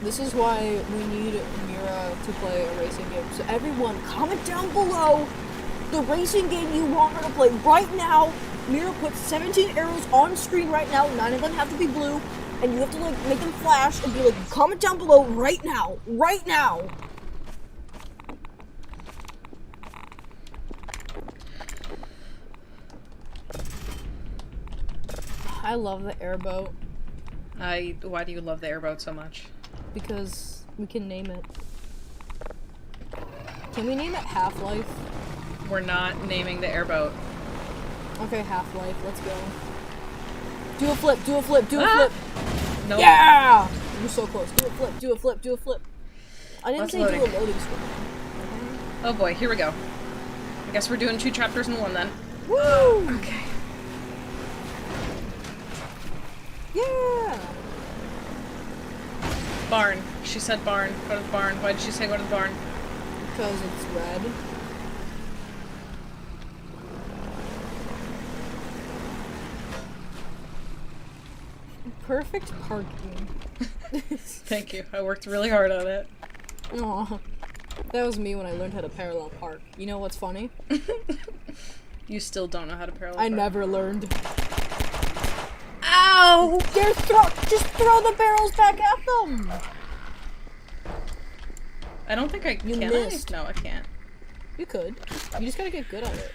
This is why we need Mira to play a racing game. So everyone, comment down below the racing game you want her to play right now. Mira puts 17 arrows on screen right now. 9 of them have to be blue. And you have to, like, make them flash and be like, comment down below right now. Right now. I love the airboat. Why do you love the airboat so much? Because we can name it. Can we name it Half-Life? We're not naming the airboat. Okay, Half-Life, let's go. Do a flip, do a flip, do a flip! Nope. Yeah! You're so close. Do a flip, do a flip, do a flip. I didn't say loading. do a loading screen. Oh boy, here we go. I guess we're doing 2 chapters in one then. Woo! Okay. Yeah! Barn. She said barn. Go to the barn. Why did she say go to the barn? Because it's red. Perfect parking. Thank you. I worked really hard on it. Aw. That was me when I learned how to parallel park. You know what's funny? You still don't know how to parallel I park. never learned. Ow! Just throw the barrels back at them! I don't think I can. You missed. No, I can't. You could. You just gotta get good at it.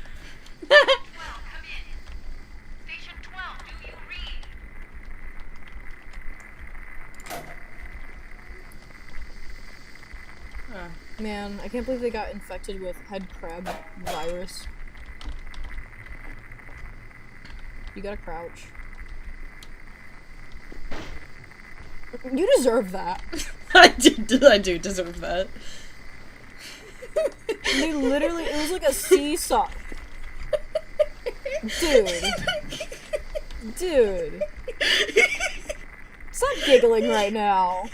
Station 12, do you read? Man, I can't believe they got infected with head crab virus. You gotta crouch. You deserve that. I do deserve that. They literally, it was like a seesaw. Dude. Dude. Stop giggling right now.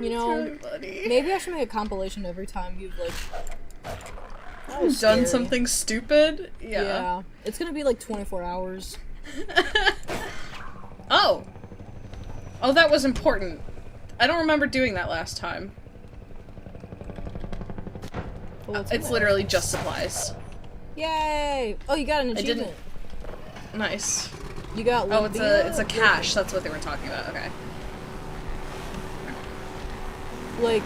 You know, It's really funny. maybe I should make a compilation every time you've, like, that was Done scary. something stupid? Yeah. It's gonna be like 24 hours. Oh! Oh, that was important. I don't remember doing that last time. Well, It's literally just supplies. Yay! Oh, you got an I achievement. didn't. Nice. You got Oh, it's a cache. That's what they were talking about. Okay. Like,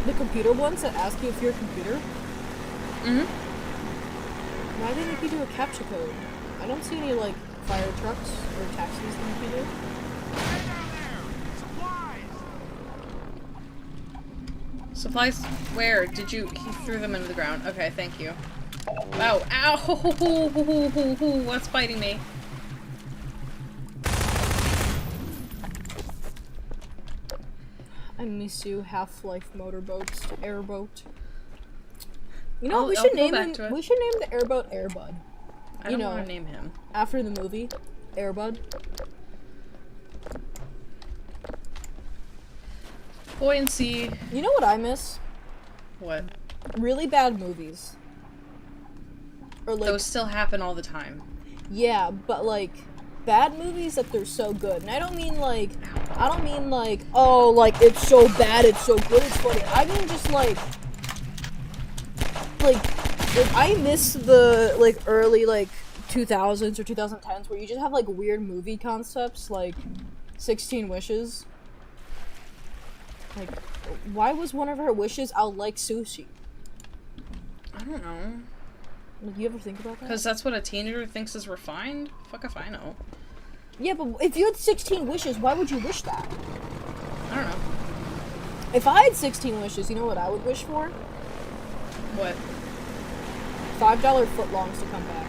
the computer ones that ask you if you're a computer. Mm-hmm. Why do they make you do a captcha code? I don't see any, like, fire trucks or taxis that make you do. Supplies? Where? Did you? He threw them into the ground. Okay, thank you. Wow. Ow! What's biting me? I miss you, Half-Life motorboats, airboat. You know, we I'll should go name back him. to it. We should name the airboat Airbud. I don't want to name him. After the movie, Airbud. Buoyancy. You know what I miss? What? Really bad movies. Or like, Those still happen all the time. yeah, but like bad movies that they're so good. And I don't mean like, oh, like it's so bad, it's so good, it's funny. I mean just like I miss the like early like 2000s or 2010s where you just have like weird movie concepts like 16 Wishes. Like, why was one of her wishes I'll like sushi? I don't know. Like, you ever think about that? Because that's what a teenager thinks is refined? Fuck if I know. Yeah, but if you had 16 wishes, why would you wish that? I don't know. If I had 16 wishes, you know what I would wish for? What? $5 footlongs to come back.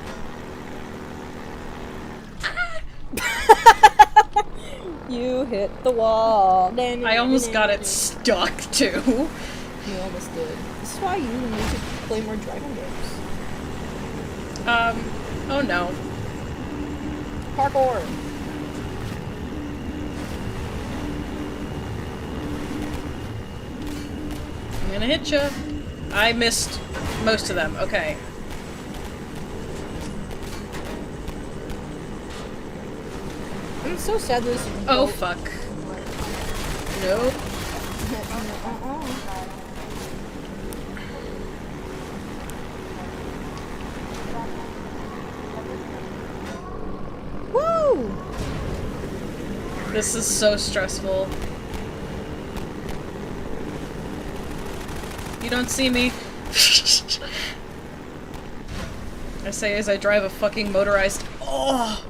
You hit the wall. I almost got it stuck, too. You almost did. This is why you need to play more Dragon games. Oh no. Parkour. I'm gonna hit ya. I missed most of them. Okay. I'm so sad this. Oh fuck. Nope. Woo! This is so stressful. You don't see me. I say as I drive a fucking motorized. Oh!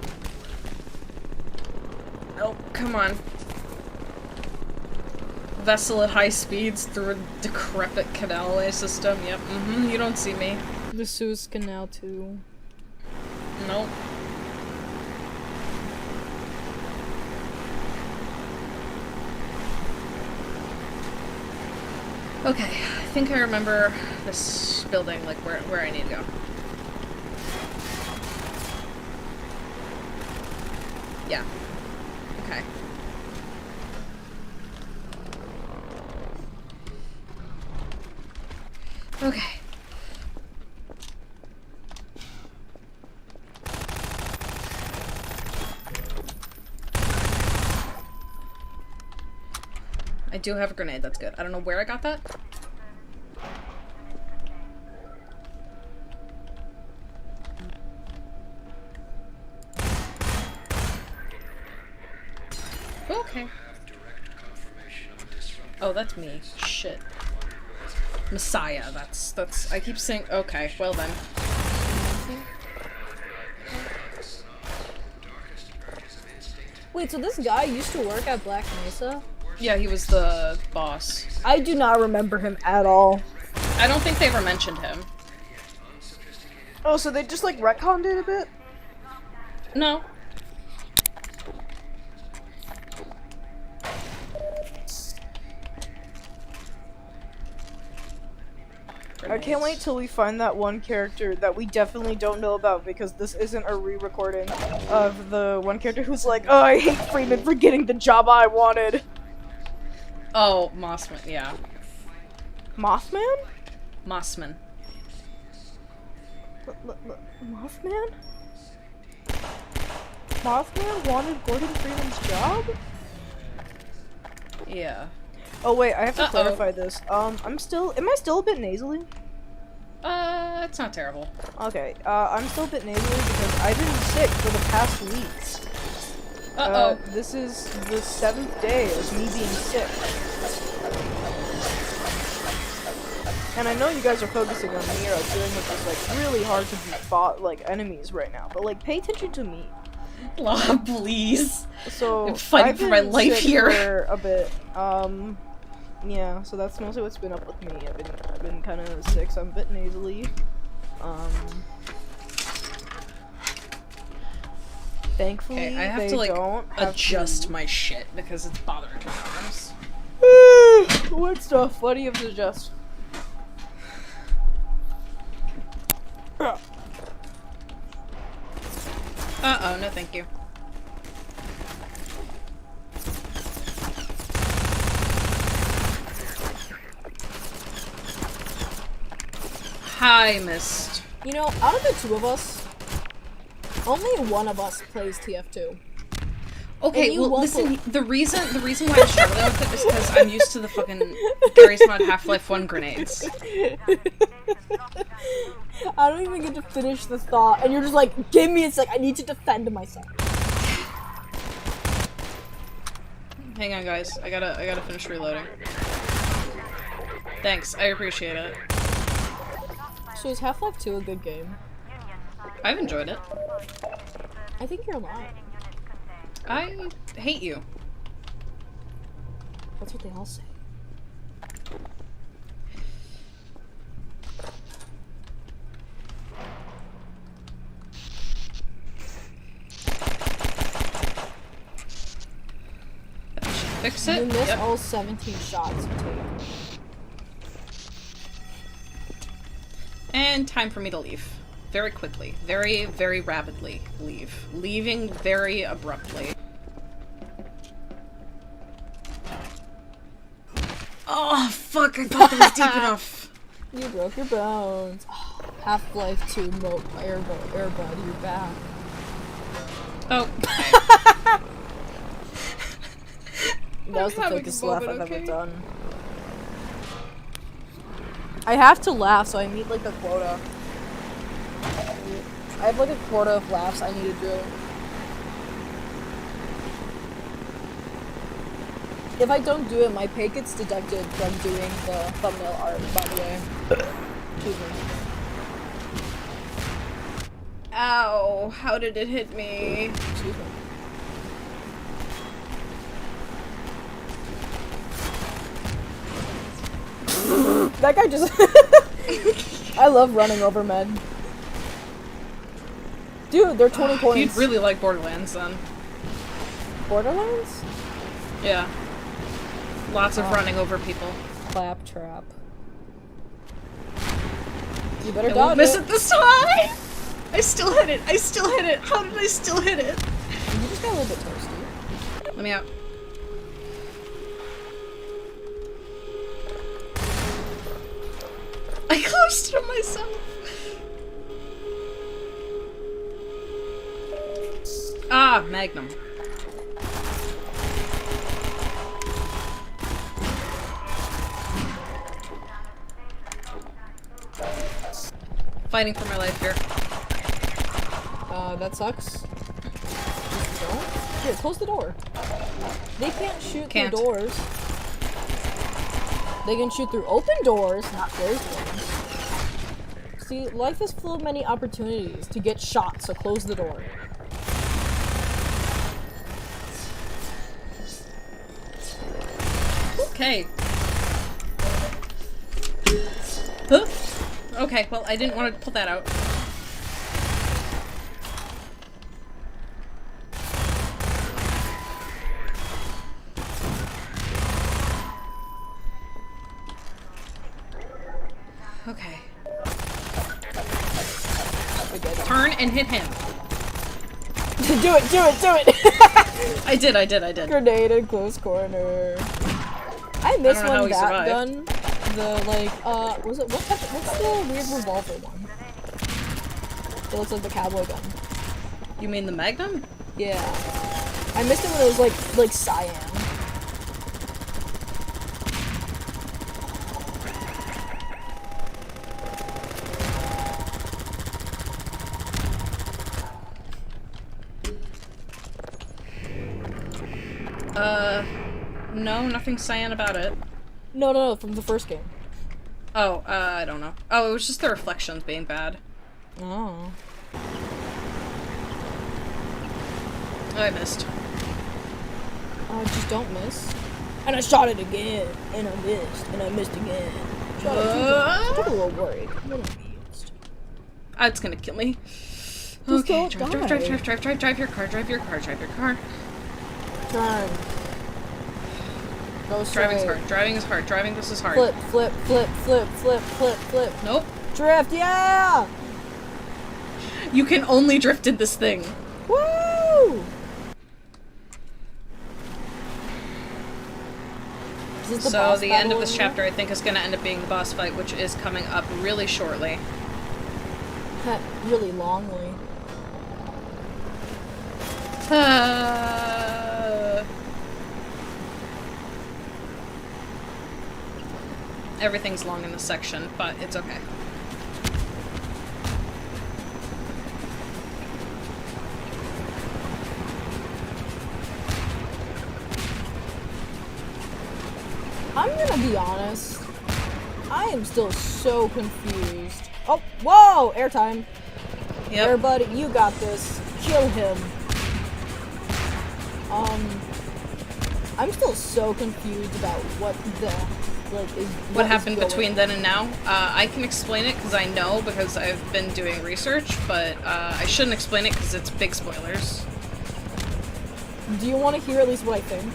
Nope, come on. Vessel at high speeds through a decrepit canalway system. Yep, you don't see me. The Suez Canal too. Nope. Okay, I think I remember this building, like where I need to go. Yeah. Okay. Okay. I do have a grenade, that's good. I don't know where I got that. Okay. Oh, that's me. Shit. Messiah, that's, I keep saying, okay, well then. Wait, so this guy used to work at Black Mesa? Yeah, he was the boss. I do not remember him at all. I don't think they ever mentioned him. Oh, so they just like retconned it a bit? No. I can't wait till we find that one character that we definitely don't know about because this isn't a re-recording of the one character who's like, oh, I hate Freeman for getting the job I wanted. Oh, Mossman, yeah. Mothman? Mossman. Mothman? Mothman wanted Gordon Freeman's job? Yeah. Oh wait, I have to clarify this. am I still a bit nasally? It's not terrible. Okay, I'm still a bit nasally because I've been sick for the past weeks. This is the 7th day of me being sick. And I know you guys are focusing on me or dealing with this, like, really hard to beat, like, enemies right now. But, like, pay attention to me. Lob, please. So, I'm fighting for my life here. For a bit. Yeah, so that's mostly what's been up with me. I've been kind of sick, so I'm a bit nasally. Thankfully, okay, I have they to like don't have adjust my shit because it's bothering my arms. What stuff? What do you have to adjust? Uh-oh, no thank you. Hi, Mist. You know, out of the two of us, only one of us plays TF2. Okay, well, listen, the reason why I'm struggling with it is because I'm used to the fucking Gary's Mod Half-Life 1 grenades. I don't even get to finish the thought, and you're just like, give me a sec, I need to defend myself. Hang on, guys. I gotta finish reloading. Thanks, I appreciate it. So is Half-Life 2 a good game? I've enjoyed it. I think you're lying. I hate you. That's what they all say. That should fix it. You miss Yep. all 17 shots you take. And time for me to leave. Very quickly. Very, very rapidly leave. Leaving very abruptly. Oh, fuck, I thought that was deep enough. You broke your bones. Oh, Half-Life 2 Airboat, you're back. Oh, okay. That was the having a fakest laugh moment, I've ever okay? done. I have to laugh, so I meet like a quota. I have like a quota of laughs I need to do. If I don't do it, my pay gets deducted from doing the thumbnail art, by the way. Excuse me. Ow, how did it hit me? Excuse me. That guy just... I love running over men. Dude, they're 20 points. You'd really like Borderlands then. Borderlands? Yeah. Lots of running over people. Claptrap. You better I dodge won't miss it. it this time! I still hit it! I still hit it! How did I still hit it? You just got a little bit toasty. Let me out. I closed it on myself. Ah, Magnum. Fighting for my life here. That sucks. Just don't. Here, close the door. They can't shoot Can't. through doors. They can shoot through open doors, not closed ones. See, life is full of many opportunities to get shot, so close the door. Okay. Huh? Okay, well, I didn't want to pull that out. Okay. Turn and hit him. Do it, do it, do it! I did. Grenade in close corner. I miss I don't know how when he that survived. gun, the like, what's the weird revolver one? It looks like the cowboy gun. You mean the Magnum? Yeah. I missed it when it was like cyan. No, nothing cyan about it. No, from the first game. Oh, I don't know. Oh, it was just the reflections being bad. Oh. I missed. Just don't miss. And I shot it again, and I missed, and I missed again. Shot it 2 times. I'm a little worried. I'm a little confused. It's gonna kill me. Just Okay, don't drive die. your car. Turn. Go straight. Driving's hard. Driving is hard. Driving this is hard. Flip. Nope. Drift, yeah! You can only drift in this thing. Woo! Is this So boss the end battle of this in here? chapter, I think, is gonna end up being the boss fight, which is coming up really shortly. Really longly. Everything's long in this section, but it's okay. I'm gonna be honest. I am still so confused. Oh, whoa! Airtime. Yep. There, buddy, you got this. Kill him. I'm still so confused about what the, like, is... What is happened going between on. then and now? I can explain it because I know, because I've been doing research, but I shouldn't explain it because it's big spoilers. Do you want to hear at least what I think?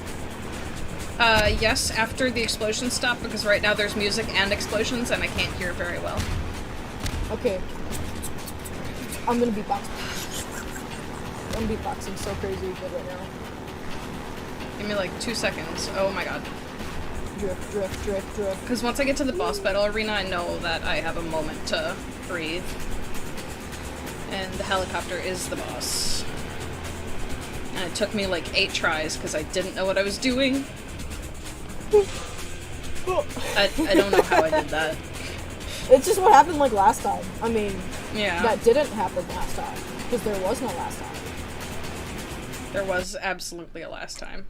Yes, after the explosions stop, because right now there's music and explosions, and I can't hear very well. Okay. I'm gonna beatbox. I'm beatboxing so crazy good right now. Give me like 2 seconds. Oh my god. Drift. Because once I get to the boss battle arena, I know that I have a moment to breathe. And the helicopter is the boss. And it took me like 8 tries because I didn't know what I was doing. I don't know how I did that. It's just what happened like last time. I mean, Yeah. that didn't happen last time. Because there was no last time. There was absolutely a last time.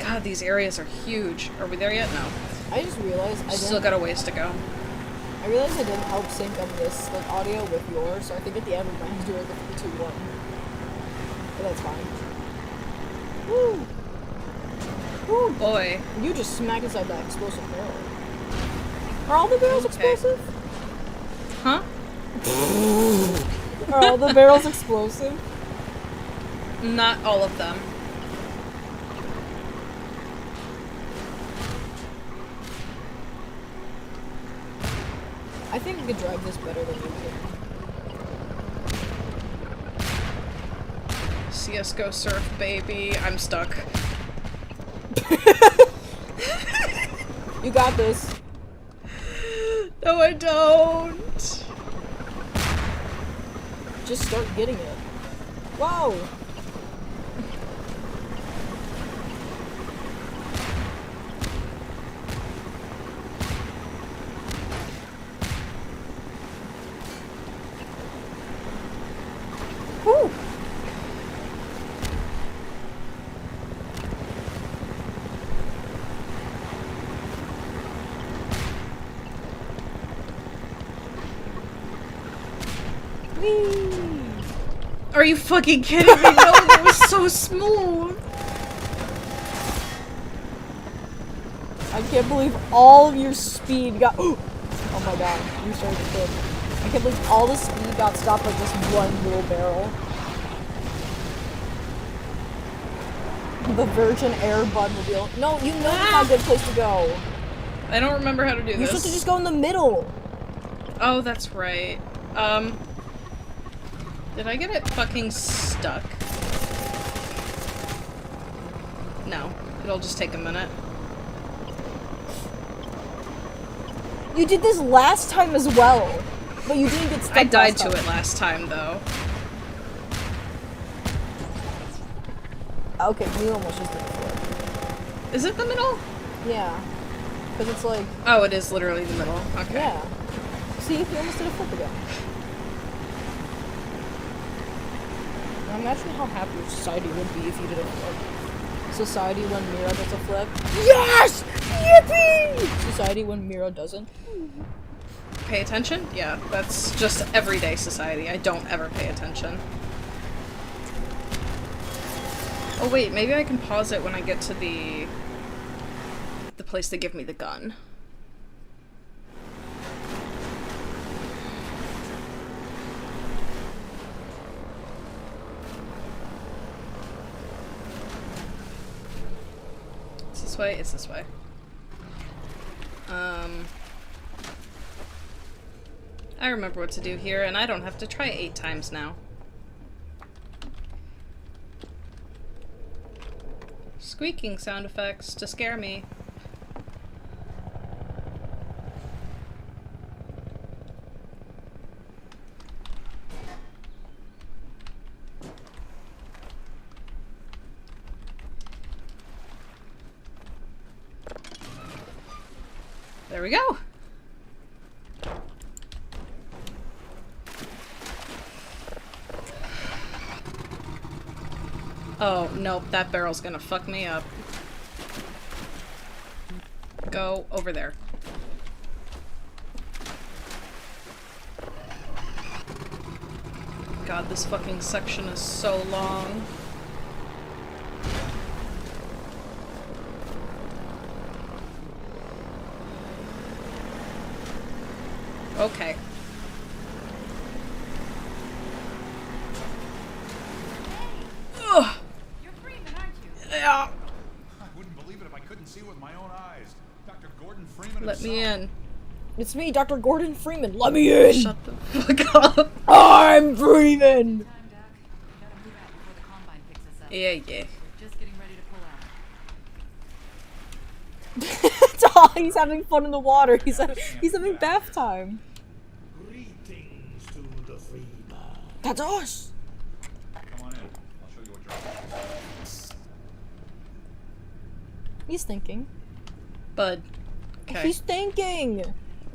God, these areas are huge. Are we there yet? No. I just realized Still got a ways to go. I realized I didn't help sync up this like audio with yours, so I think at the end we might have to do like a 3, 2, 1. But that's fine. Woo! Woo! Boy. You just smacked inside that explosive barrel. Are all the barrels explosive? Huh? Are all the barrels explosive? Not all of them. I think we could drive this better than you can. See us go surf, baby. I'm stuck. You got this. No, I don't. Just start getting it. Whoa! Whew! Whee! Are you fucking kidding me? No, that was so smooth. I can't believe all of your speed got. Oh my god, you started to hit. I can't believe all the speed got stopped by just one little barrel. The Virgin Air Bud Mobile. No, you know that's not a good place to go. I don't remember how to do this. You're supposed to just go in the middle. Oh, that's right. Did I get it fucking stuck? No. It'll just take a minute. You did this last time as well, but you didn't get stuck. I died last to time. it last time, though. Okay, you almost just did it before. Is it the middle? Yeah. Because it's like, Oh, it is literally the middle. Okay. yeah. See, you almost did a flip again. Now imagine how happy your society would be if you did a flip. Society when Mira does a flip. Yes! Yippee! Society when Mira doesn't. Pay attention? Yeah, that's just everyday society. I don't ever pay attention. Oh wait, maybe I can pause it when I get to the place to give me the gun. It's this way? It's this way. I remember what to do here, and I don't have to try 8 times now. Squeaking sound effects to scare me. There we go. Oh, nope, that barrel's gonna fuck me up. Go over there. God, this fucking section is so long. Okay. Ugh. You're Freeman, aren't you? Yeah. I wouldn't believe it if I couldn't see with my own eyes. Dr. Gordon Freeman Let me himself. in. It's me, Dr. Gordon Freeman. Let me in! Shut the fuck up. I'm Freeman! Time, Doc. We gotta move out before the combine picks us up. Yeah, yeah. We're just getting ready to pull out. Oh, he's having fun in the water. He's having bath time. Greetings to the Freeman. That's us. Come on in. I'll show you what you're He's thinking. Bud. Okay. He's thinking!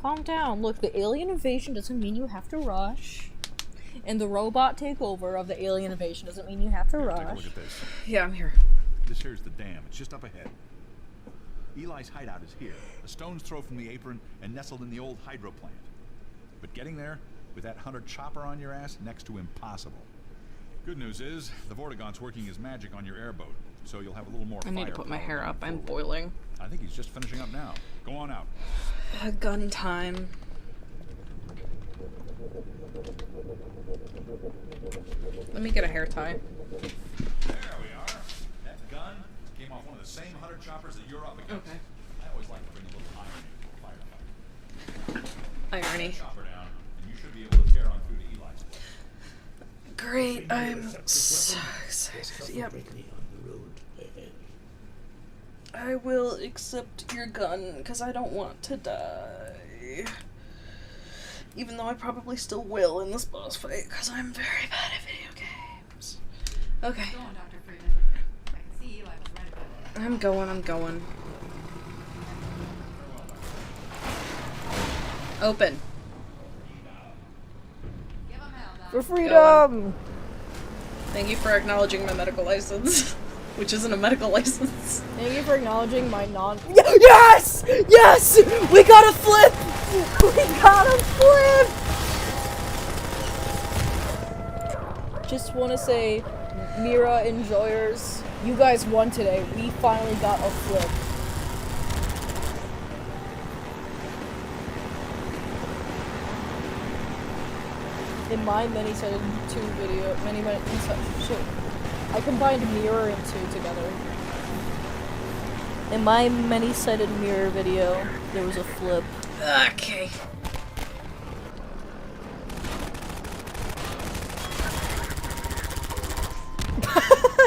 Calm down. Look, the alien invasion doesn't mean you have to rush. And the robot takeover of the alien invasion doesn't mean you have to Take a look rush. at this. Yeah, I'm here. This here's the dam. It's just up ahead. Eli's hideout is here, a stone's throw from the apron and nestled in the old hydro plant. But getting there, with that hunter chopper on your ass, next to impossible. Good news is, the Vortigaunt's working his magic on your airboat, so you'll have a little more I need to put my firepower hair up. going I'm forward. boiling. I think he's just finishing up now. Go on out. Gun time. Let me get a hair tie. There we are. That gun came off one of the same hunter choppers that you're up against. Okay. I always like to bring a little irony to a firefight. Irony. Chopper down, and you should be able to tear on through to Eli's. Great. I'm so excited. Yep. Directly on the road ahead. I will accept your gun because I don't want to die. Even though I probably still will in this boss fight because I'm very bad at video games. Okay. Go on, Dr. Freeman. I can see Eli was right about it. I'm going. Open. Give him hell, Doc. For freedom! Thank you for acknowledging my medical license. Which isn't a medical license. Thank you for acknowledging my Yes! Yes! We got a flip! We got a flip! Just want to say, Mira enjoyers, you guys won today. We finally got a flip. In my many-sided 2 video, shit. I combined mirror and 2 together. In my many-sided mirror video, there was a flip. Okay.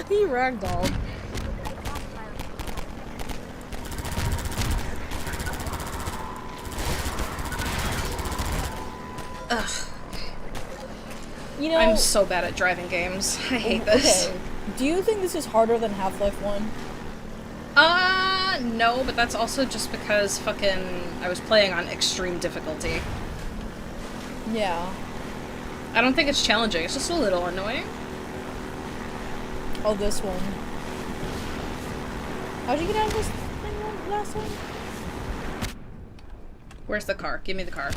He ragdolled. Ugh. You know, I'm so bad at driving games. I hate this. Okay. Do you think this is harder than Half-Life 1? No, but that's also just because I was playing on extreme difficulty. Yeah. I don't think it's challenging, it's just a little annoying. Oh, this one. How'd you get out of this thing last one? Where's the car? Give me the car.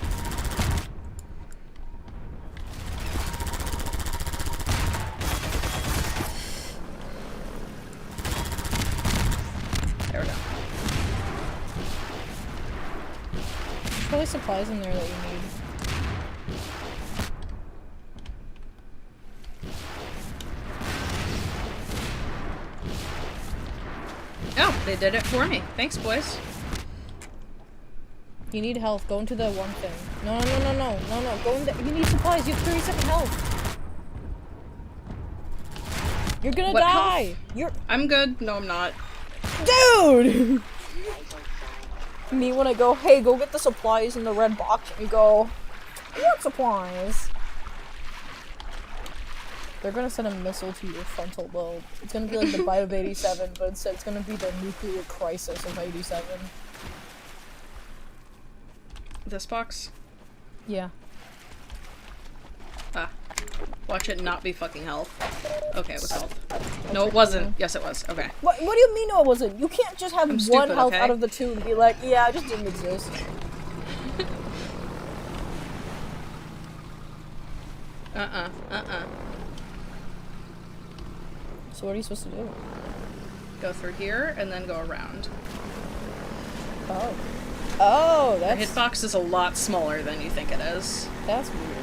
There we go. There's probably supplies in there that you need. Oh, they did it for me. Thanks, boys. You need health. Go into the one thing. No. Go in there. You need supplies. You have 37 health. You're gonna What die. health? You're. I'm good. No, I'm not. Dude! Me when I go, hey, go get the supplies in the red box, and you go, what supplies? They're gonna send a missile to your frontal lobe. It's gonna be like the bite of 87, but instead it's gonna be the nuclear crisis of 87. This box? Yeah. Ah. Watch it not be fucking health. Okay, it was health. No, it wasn't. Yes, it was. Okay. What do you mean no it wasn't? You can't just have I'm one stupid, health okay? out of the 2 and be like, yeah, it just didn't exist. So what are you supposed to do? Go through here and then go around. Oh. Oh, The that's hitbox is a lot smaller than you think it is. that's weird.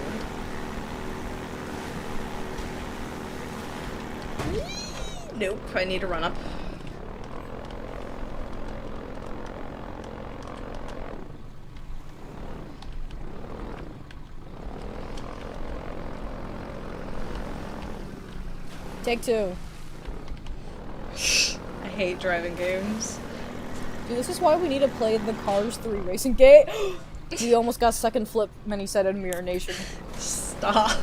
Nope, I need to run up. Take 2. I hate driving games. Dude, this is why we need to play the Cars 3 racing game. We almost got second flip many-sided mirror nation. Stop.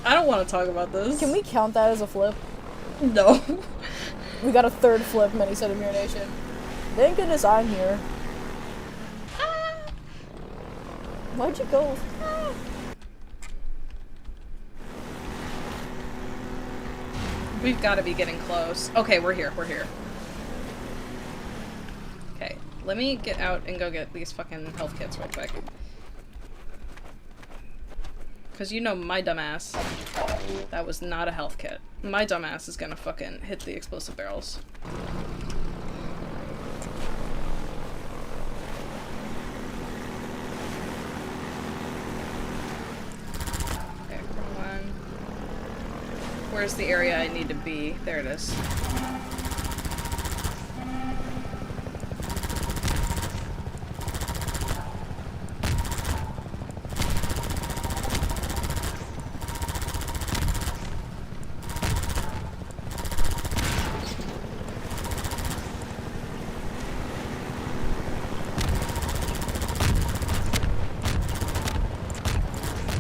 I don't want to talk about this. Can we count that as a flip? No. We got a third flip, many said of Mirror Nation. Thank goodness I'm here. Why'd you go? We've got to be getting close. Okay, we're here. We're here. Okay, let me get out and go get these fucking health kits real quick. Because you know my dumbass. That was not a health kit. My dumbass is gonna fucking hit the explosive barrels. Okay, wrong one. Where's the area I need to be? There it is.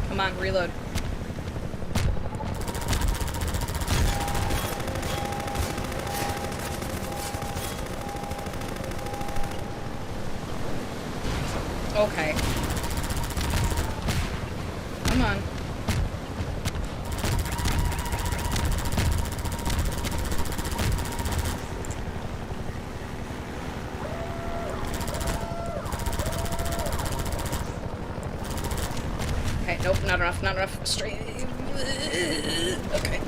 Come on, reload. Okay. Come on. Okay, nope, not enough, not enough. Straight. Okay.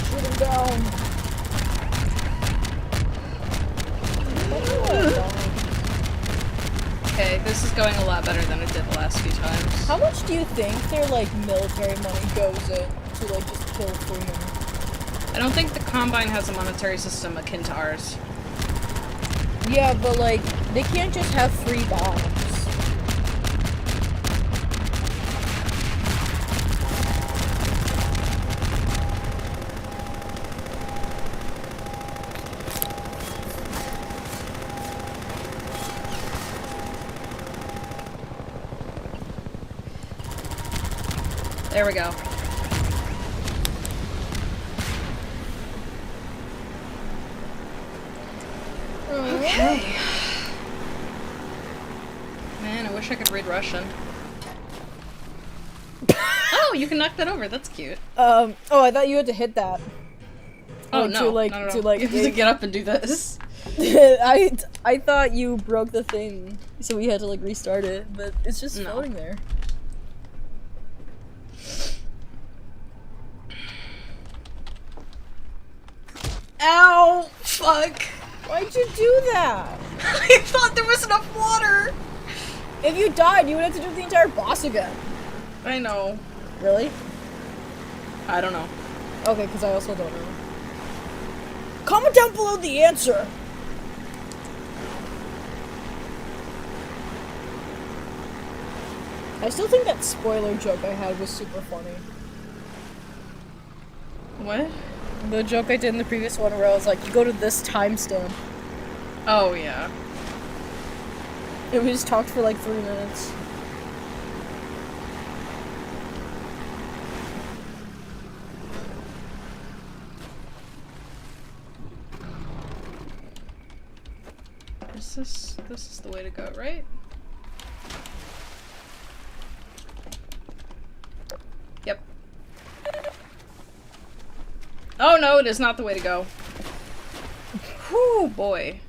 Shoot him down. Okay, this is going a lot better than it did the last few times. How much do you think their like military money goes in to like just kill Freeman? I don't think the Combine has a monetary system akin to ours. Yeah, but like they can't just have free bombs. There we go. Okay. Man, I wish I could read Russian. Oh, you can knock that over. That's cute. Oh, I thought you had to hit that. Oh, Like, no. to, like, no, no, no. to, like, You have to get up and do this. I thought you broke the thing, so we had to like restart it, but it's just No. floating there. Ow! Fuck! Why'd you do that? I thought there was enough water! If you died, you would have to do the entire boss again. I know. Really? I don't know. Okay, because I also don't know. Comment down below the answer. I still think that spoiler joke I had was super funny. What? The joke I did in the previous one where I was like, you go to this timestamp. Oh, yeah. And we just talked for like 3 minutes. This is the way to go, right? Yep. Oh no, it is not the way to go. Whew, boy.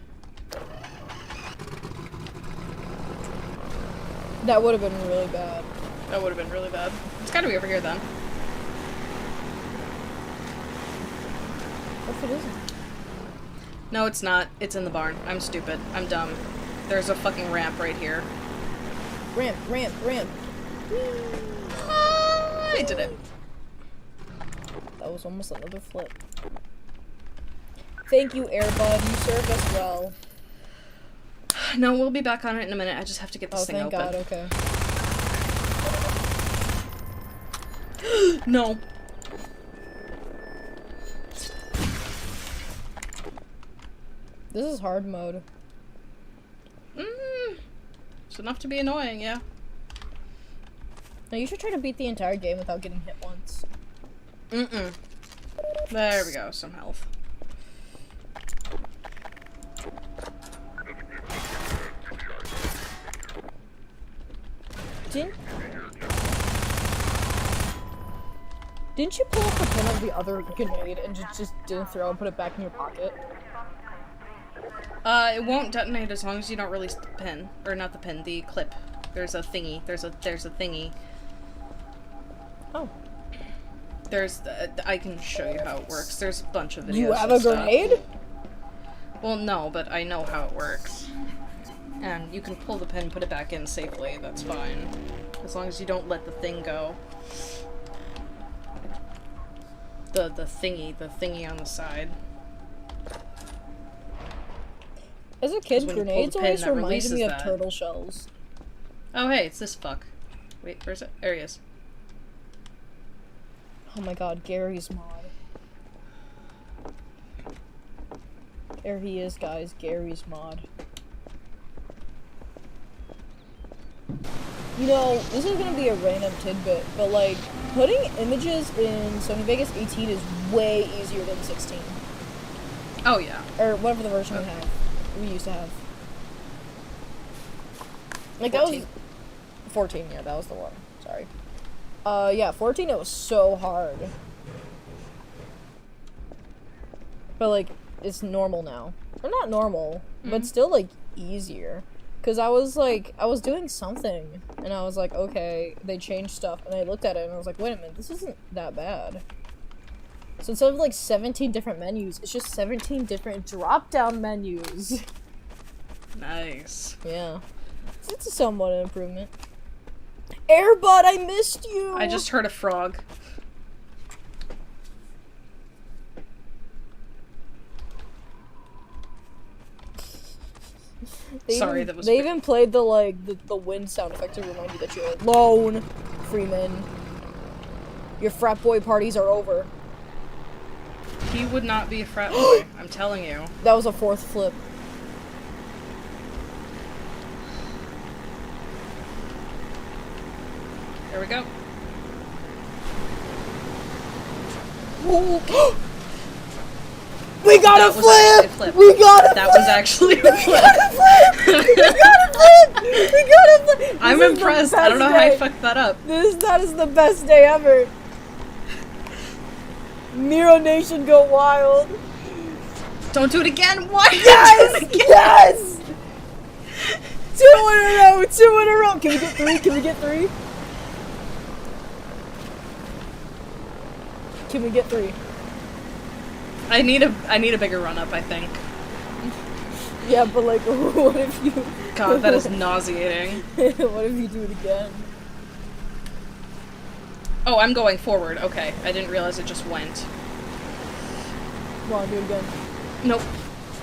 That would have been really bad. That would have been really bad. It's gotta be over here then. What if it isn't? No, it's not. It's in the barn. I'm stupid. I'm dumb. There's a fucking ramp right here. Ramp, ramp, ramp. I did it. That was almost another flip. Thank you, Airbud. You served us well. No, we'll be back on it in a minute. I just have to get this Oh, thing thank open. God. Okay. No. This is hard mode. This enough to be annoying, yeah. Now you should try to beat the entire game without getting hit once. Mm-mm. There we go, some health. Didn't you pull up the pin of the other grenade and just didn't throw and put it back in your pocket? It won't detonate as long as you don't release the pin. Or not the pin, the clip. There's a thingy. There's a thingy. Oh. I can show you how it works. There's a bunch of videos. You have and a grenade? Stuff. Well, no, but I know how it works. And you can pull the pin, put it back in safely, that's fine. As long as you don't let the thing go. The thingy on the side. As a kid, when you pull grenades the pin, always that reminded releases me of that. turtle shells. Oh hey, it's this fuck. Wait, where's it? There he is. Oh my god, Gary's mod. There he is, guys. Gary's mod. You know, this is gonna be a random tidbit, but like, putting images in Sony Vegas 18 is way easier than 16. Oh yeah. Or whatever the version we used to have. Like 14. that was 14, yeah, that was the one. Sorry. Yeah, 14 it was so hard. But like, it's normal now. Or not normal, but still like easier. Cause I was doing something, and I was like, okay, they changed stuff, and I looked at it, and I was like, wait a minute, this isn't that bad. So instead of like 17 different menus, it's just 17 different drop-down menus. Nice. Yeah. It's a somewhat an improvement. Airbot, I missed you! I just heard a frog. Sorry, that was. They even played the wind sound effect to remind you that you're alone, Freeman. Your frat boy parties are over. He would not be a frat boy, I'm telling you. That was a fourth flip. There we go. We got a That was actually a flip! flip. We got a That was actually a flip! We got a flip! We got a flip! I'm This is the impressed. I don't know best how I day. fucked that up. That is the best day ever. Miro Nation go wild. Don't do it again. Why? Yes! Do it again? Yes! 2 in a row! 2 in a row! Can we get 3? Can we get 3? Can we get 3? I need a bigger run up, I think. Yeah, but like, what if you... God, that is nauseating. What if you do it again? Oh, I'm going forward. Okay, I didn't realize it just went. Come on, do it again. Nope.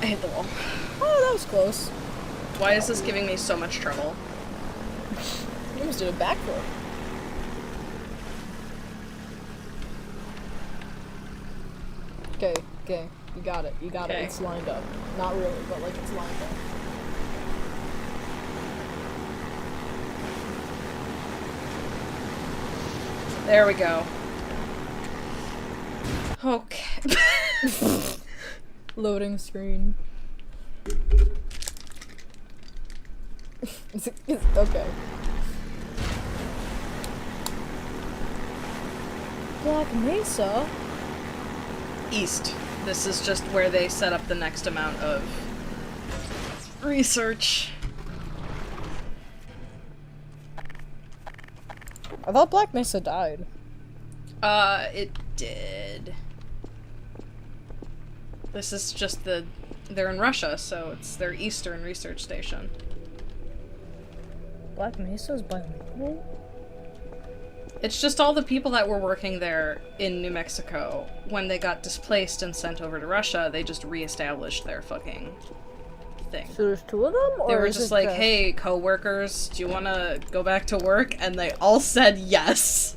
I hit the wall. Oh, that was close. Why is this giving me so much trouble? You almost did a backflip. Okay, okay. You got it. You got it. Okay. It's lined up. Not really, but like it's lined up. There we go. Okay. Loading screen. it's okay. Black Mesa? East. This is just where they set up the next amount of research. I thought Black Mesa died. It did. This is just they're in Russia, so it's their eastern research station. Black Mesa's bilingual? It's just all the people that were working there in New Mexico. When they got displaced and sent over to Russia, they just reestablished their fucking thing. So there's 2 of them? Or They were is just it like, hey, co-workers, do you want to go back to work? And they all said yes.